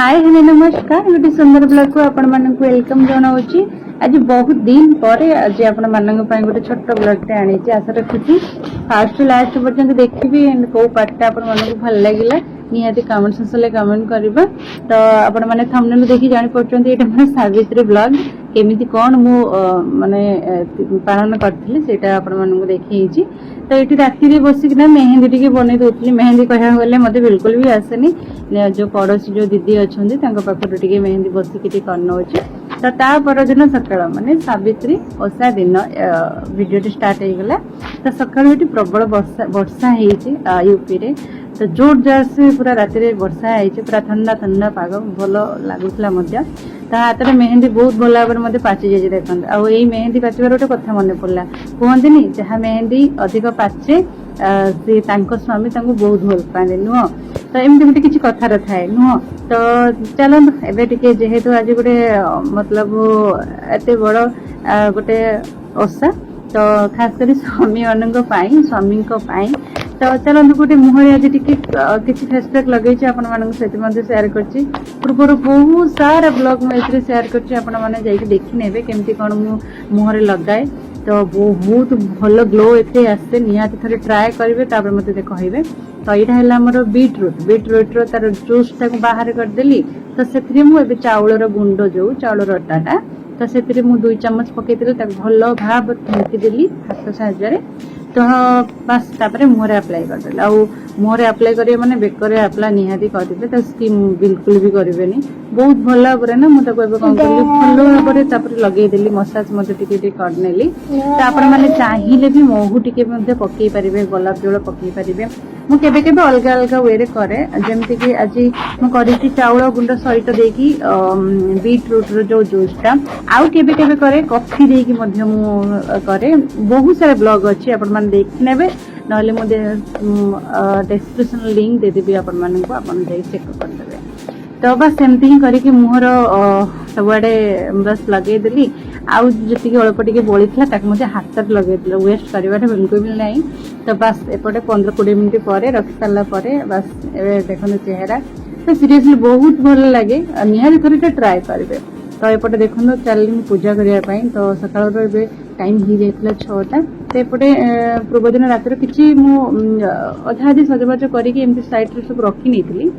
Hi hello नमस्कार गोटे सुंदर ब्लॉग को आपण मानक वेलकम जनाऊँगी। आज बहुत दिन पर आज आपण मानक गोटे छोट ब्लॉगटे आनी आशा रखुची फास्ट लास्ट पर्यंत देखिए कौ पार्टा आपण मानक भल लगे निहाती कमेंट सेक्शन में कमेंट करबा। तो आपण माने थंबनेल देखि जानि पड़छन्ती एटा माने सावित्री ब्लॉग केमिति कोन मु माने पालन करथिले सेटा आपण मानक देखैछि। तो ये राति रे बसिकना मेहंदी टिके बनै दोथली। मेहंदी कहया गले मते बिल्कुल भी आसेनी। जो पड़ोसी जो दीदी अच्छी पाखर टे मेहंदी बसिक करनौच। तो ता परदिन सकाळ माने सावित्री ओसा दिन वीडियो स्टार्ट हो गला। तो सकाळ प्रबल वर्षा यूपी रे। तो जोर जोर से पूरा राति वर्षा है पूरा ठंडा ठंडा पाग भल लगुला। हाथ में मेहंदी बहुत भल भाव में पाची जाए देखते। आउ यही मेहंदी पाचिबार गोटे कथा मन पड़ा कहते जहाँ मेहंदी अधिक पाचे सी स्वामी बहुत भल पाते नुह। तो एमती गोटे किसी कथार थाए नुह। तो चलो एवं जेहेतु आज गोटे मतलब एत बड़ गोटे ओषा तो खास कर स्वामी मान स्वामी तो चलो गोटे मुहरे आज किसी फेसपैक लगे सहित सेयार कर पूर्व बहुत सारा ब्लॉग मुझे सेयार कर देखी ने केमती कौन मुहरे लगाए। तो बहुत भल ग्लो एते आसे निहाती थे ट्राए करेंगे मत कहे। तो यहाँ है बीटरूट तार जूस टाक बाहर करदेली। तो से मुझे चाउलर गुंड जो चाउलर अटाटा तो से 2 चम्मच पकईदे भल भाव फेंकीदेली हाथ साहाଯ୍य। तो बस तापर मुहरे अप्लाई करदेली। आउ मुहरे अप्लाई करेंगे मैंने बेकर अप्लाई निहाती करेंगे। तो स्किन बिल्कुल भी करेंगे बहुत भल भाव ना मुझे कौन कली भल भाव लगेदेली मसाज मत करनेली। तो आपण मैंने चाहिए भी महू टी पकई पारे गोलाप जल पकई पारे। मुझे अलग अलग वे कै जमीक आज मुझे चाउल गुंड सहित देकी बीटरूट जो जूसटा आउ केबे करे कॉफी देकी करे। बहुत सारा ब्लॉग अच्छी आपण मैंने देखी ने ना डिस्क्रिप्शन लिंक देदेवी आपण मानक आपण चेक करदे। तो बस एमती ही करके मुहर सबुआडे बस लगेदेली। आउ जी अल्प टे बड़ी था हाथ लगे वेस्ट कर बिल्कुल भी नहीं। तो बस एपटे 15-20 मिनट पर रखी सारापर बस देखते चेहरा तो सीरियसली बहुत भल लगे निहाती थे ट्राए करेंगे। तो एपटे देखो चलिए पूजा करने। तो सका टाइम हो जाता 6टा। तो एपटे पूर्व दिन रातिर किसी अधा अधी सजबाज करके साइड सब रखी नहीं।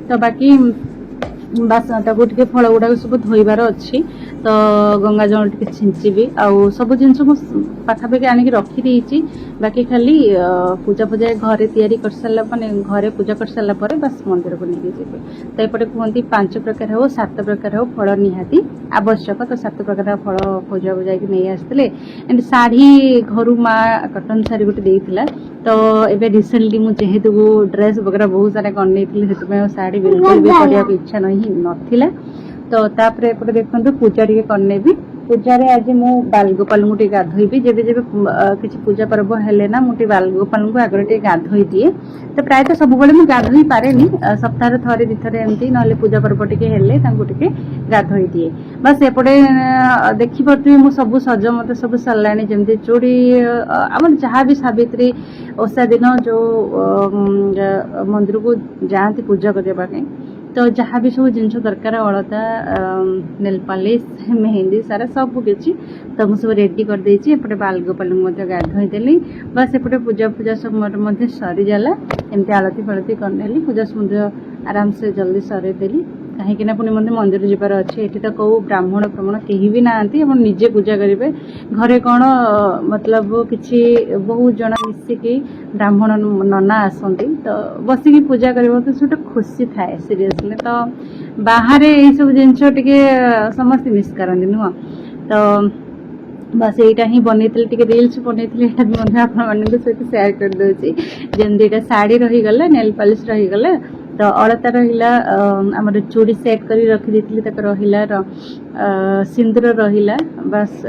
तो बाकी बस टे फल गुड़ाक सब धोबार अच्छी। तो गंगा जल टे छिंची आउ सब जिनस पाखापाखि आणिक रखी। बाकी खाली पूजा पूजा घरे तैयारी कर सारा माने घरे पूजा कर सारा पर बस मंदिर को लेके जीवे। तो एपटे कहते 5 प्रकार हो 7 प्रकार हो फल निहाती आवश्यक। तो 7 प्रकार फल पूजा पूजा नहीं आसते एंड शाढ़ी घर माँ कटन शाढ़ी गोटे देता। तो एबे रिसेंटली मुझे जेहेतु ड्रेस वगैरह बहुत सारा कर शाढ़ी बिल्कुल भी करने इच्छा नहीं नथिला। तो तापर एपटे देखते पूजा टे करने भी पूजा आज मु बालगोपाल को गाधोबी। जब जब किसी पूजा पर्व हेले ना मुझे बालगोपाल को आगे टे गाधोई दिए। तो प्रायतः सब मुझे गाधोई पारे सप्ताह थे 2 थर एमती ना पूजा पर्व टे गाधोई दिए। बस एपटे देखिपे मु सब सज मत सब सरला जमी चूड़ी आम जहाँ भी सावित्री ओषा दिन जो मंदिर को जाती पूजा करने। तो जहाँ भी सब जिन दरकार अलता नेल पॉलिश मेहंदी सारा सब किसी तो मुझे रेडी कर देछि। एपटे बालगोपाल गाधोईदेली। बस एपटे पूजा पूजा सब सरीगला एमती आलती फलती करनेली। पूजा आराम से जल्दी सरेदेली कहीं पुणी मत मंदिर जीवार अच्छे। ये तो कौ ब्राह्मण ब्राह्मण कहीं भी ना निजे पूजा करेंगे घरे कौन मतलब किसी बहुत जन मिसिकी ब्राह्मण नना आसती। तो बसिकी पूजा कर तो खुशी थाए सीरियसली। तो बाहर ये सब जिनस टे समस्त मिस करती नुह। तो बस यहाँ ही बनई रिल्स बनई सहित सेयार कर दूसरी जमी शाढ़ी रहीगला नेल पॉलिश रहीगला। तो अलता रहा आम चूड़ी सेट कर रखी रहा सिंदूर रहा। बस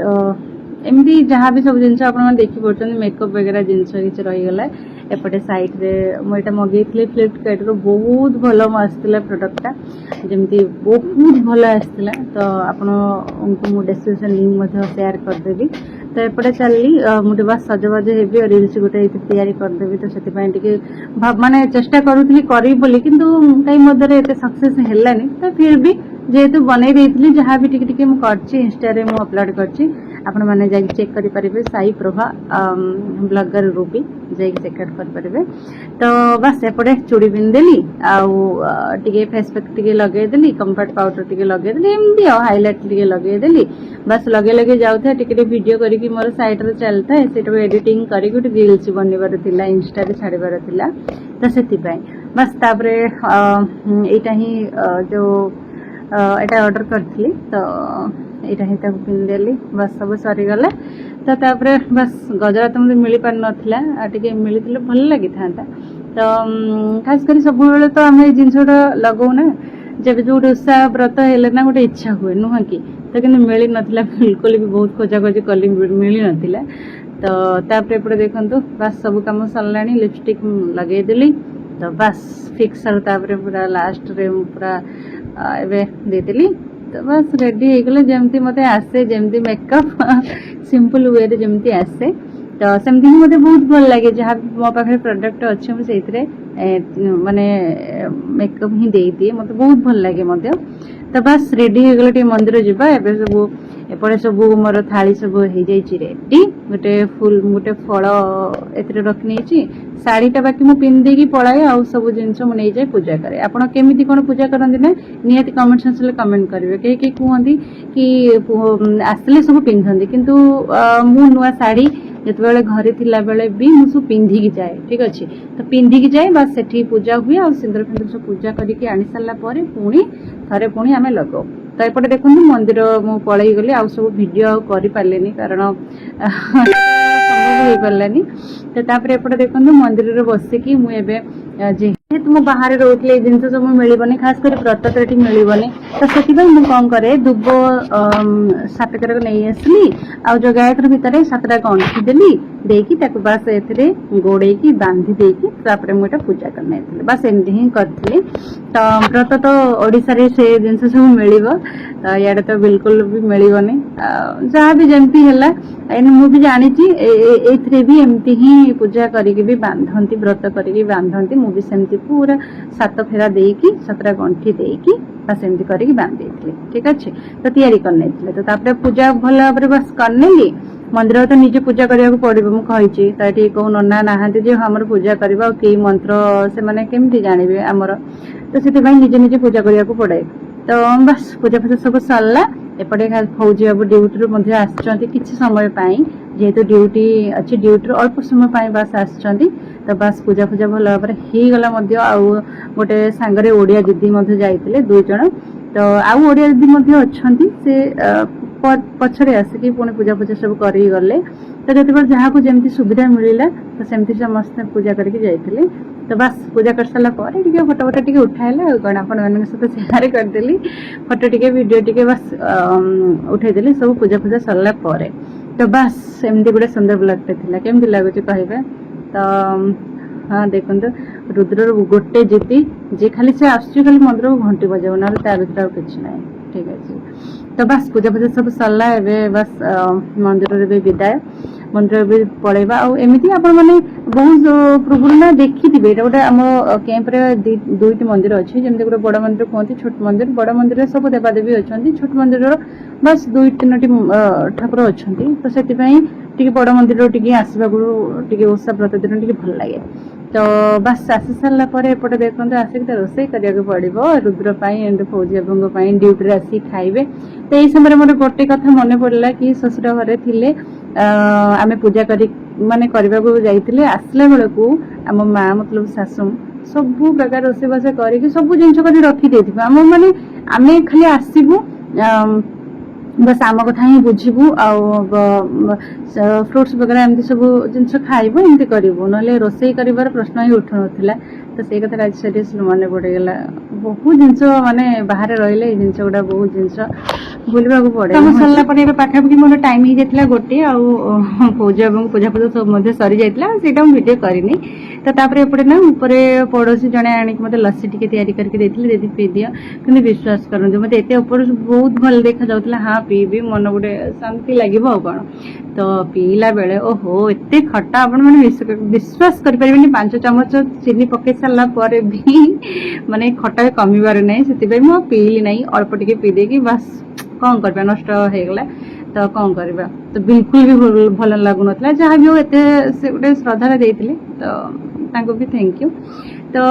एमती जहाँ भी सब जिनस आप देखी पड़ते मेकअप वगैरह जिनस किसी रहीगला। एपटे साइड रे मुझे मगई फ्लिपकार्ट रो बहुत भल आसाला प्रोडक्टा जमी बहुत भल आसाला। तो आपको डिस्क्रिप्शन लिंक सेयार करदेवी। तो एपटे चलली मुझे बस सजबाज हेबी रिल्स गोटे तैयारी करदेवी तो से माने चेष्टा करूली करी बोली किंतु कहीं मध्य एत सक्सेस हेलानी तो फिर भी जेहेतु बनई देती जहाँ भी टिके मुझे इंस्टा रे मु अपलोड करछि आपण मैंने जाके चेक करि परिबे साई प्रभा ब्लॉगर रूबी जाके चेक कर परिबे। तो बस एपटे चूड़ी पिंधेली आगे फेस पैक टिके लगे देली कंफर्ट पाउडर टिके लगे देली एमती हाइलाइट टिके लगे देली बस लगे लगे जाऊथा टिके वीडियो करके मोर साइड रे चलता है सेटो एडिटिंग करके गोटे रील्स बनइबार थिला इंस्टा रे छाड़ीबार थिला तो सेति बस तापरे एटा ही जो एटा ऑर्डर करथली तो एटा ही तक पिंधेली बस सब सरीगला तो तापरे बस गजरा तो मुझे मिल पार नाला टे मिलते भल लगी था तो खास कर सब तो आम जिनसा लगौना जब जो उत्साह व्रत है ना गोटे इच्छा हुए नुह कि तो कि मिल नाला बिल्कुल भी बहुत खोजाखोजी कली मिल नाला तो तापरे एपटे देखु बस सब कम सरला लिपस्टिक लगेदेली तो बस फिक्सर तापरे पूरा लास्ट रे पूरा एबे देदेली तो बस रेडी हो गले जमती मते आसे जमती मेकअप सिंपल वे रे जमती आसे तो सेमती ही मते बहुत भल लगे जहाँ मो पाखे प्रोडक्ट अच्छे मुझे से माने मेकअप ही दे दिए मते बहुत भल लगे मते तो बस रेडी हो गले मंदिर जीवा एबे सब एपटे सब मोर थाली सब हो जाइए रेडी गोटे फुल गोटे फल ए रखी शाढ़ीटा बाकी मुझे पिंधे की पलाए आउ सब जिन नहीं जाए पूजा करे आपड़ केमी कौन पूजा करते ना निहाती कमेंट सेक्शन कमेंट करेंगे कहीं कहीं कहते कि आसले सब पिंधती किंतु मु नुआ शाढ़ी जिते घरे थिला बेले भी मुझे पिंधिकी जाए ठीक अच्छे तो पिंधिकी जाए बस से पूजा हुए आ सिंदूर फिंदूर सब पूजा करके आनी सारा पुणी थे पुणी आम लगाऊ तो एपटे देखो मंदिर मु पलि गली आ सब भिडियो कर पारे कारण संभव हो पारानी तो तापर एपटे देखो मंदिर में बसिकी मुझे जेहेतु मु बाहर रोकले जिन सब मिलबनी खास कर व्रत तो ये मिलबनी तो से मुझे कौन करे दुब 7 करक नहीं आसली आ जो गायत्र भितर 7टा गंठी देली देकी बस ए गोड़े बांधी देकी मुझे पूजा करना बस एमती ही करी तो व्रत तो ओडिशा रे से जिन सब मिल तो इे तो बिल्कुल भी मिलबनी जहाँ भी जमती है मुझे जानी भी एमती ही पूजा करके भी बांधती व्रत करके बांधती मुझे सेमती पूरा 7 फेरा देकी 7टा गंठी देकी बस एमती करके बांध देती ठीक अच्छे तो तैयारी करने तो तापर पूजा भल भाव बस करनेली मंदिर तो निजे पूजा करने पड़ो मुझे तो ये कौ नना नहांती जो आम पूजा करवा कई मंत्र से मैंने केमती जानवे आमर तो से निजे निजे पूजा करने पड़े तो बस पूजा पूजा सब सरला एपटे फौजी बाबू ड्यूटी आसुँच किसी समय जेहेतु ड्यूटी अच्छी ड्यूटी अल्प समय बस आसुँच तो बस पूजा पूजा भल भाव होगला गोटे सांगरे ओडिया दीदी जाइए 2 जन तो आउ ओडिया दीदी अच्छा से पछड़े आसिकी पुणी पूजा पूजा सब करगले तो जो जहाँ को जमी सुविधा मिलला तो सेमती समस्त पूजा करके जाइए तो बस पूजा कर सारा फोटो फोटो टे उठाइला कौन आपण मान सहित शेयर करदेली फोटो टे वीडियो टे बस उठेदेली सब पूजा पूजा सरला तो बस एमती गोटे सुंदर ब्लॉगटे थिला केमती लगुच कहबे तो हाँ देखो रुद्र गोटे जीती जे खाली से आसुची खाली मंदिर को घंटी बजाऊ ना भर किसी ना ठीक अच्छे तो बस पूजा पूजा सब सरला बस मंदिर भी विदाय मंदिर भी पलैबा आमती आपण मैंने बहुत पूर्व ना देखी थे गोटे आम कैंप्रे 2टी मंदिर अच्छे जमी गोटे बड़ मंदिर कहते छोट मंदिर बड़ मंदिर सब देवादेवी अच्छा छोट मंदिर बस 2-3टी ठाकुर अच्छा तो से बड़ मंदिर टी आसवा ओषा व्रत दिन टे भल लगे तो बस आसी सारा एपटे देखते आसिक तो रोसे करने पड़ो रुद्र एंड फौजी बाबू ड्यूटी आसी खाइबे तो यही समय मोर गोटे कथा मन पड़ा कि ससुर घरे थिले आमे पूजा करी माने करने को जाइए आसला बेलू आम माँ मतलब सासू सब प्रकार रोसेबास कर सब जिन रखी देथिबा आम माने आमे खाली आसबू बस आम कथा ही बुझू फ्रुट्स वगैरह एमती सब जिन खाइबू एमती करूँ ना रोसे कर प्रश्न ही उठु नाला तो से कथा आज सीरियसली मन पड़गला बहुत जिनस माने बाहर रही जिनस गुड़ा बहुत जिनस बुलवा पड़े सरला पाखापाखि मोर टाइम हो जाता गोटे पूजा और पूजा पूजा सब सरी जाता से वीडियो करनी तो तापर एपटे ना ऊपर पड़ोसी जड़े आणिक मत लस्सी टी करके दीदी पी दियो कि विश्वास करते मत एत ऊपर बहुत भल देखा जाता हाँ पीबी मन गोटे शांति लगे कौन तो पीला बेले ओहो एत खटा आपण मैंने विश्वास करें 5 चामच चीनी पकई सारा पर भी माने खटा कमिबार ना से मुझे पीली ना अल्प टे पीदे बस कौन करवा नष्ट हो गला तो कौन करवा तो बिल्कुल भी भल लगुन जहाँ भी एत से गोटे श्रद्धा देते तो भी थैंक यू तो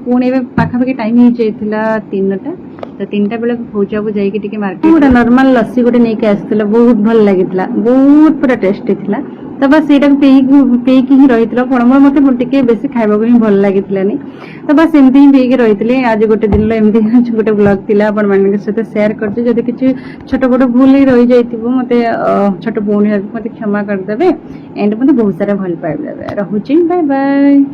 पुणी पाखापाखि टाइम हो जाता 3टा तो 3टा बेले पूजा को जाइए मार्केट गोटे नॉर्मल लस्सी गोटे नहीं आसला बहुत भल लगी बहुत पूरा टेस्टी थी तो बस यहाँ पीकी ही रही फलमूल मत बेसी खावा ही भल लगी तो बस एमती ही पीकी रही आज गोटे दिन एमती गोटे ब्लॉग थी आपण सहित सेयार कर किसी छोट बोट भूल ही रही जाइए मत छोट भौणी मत क्षमा करदे एंड मत बहुत सारा भल पाइबे रोचे बाय बाय।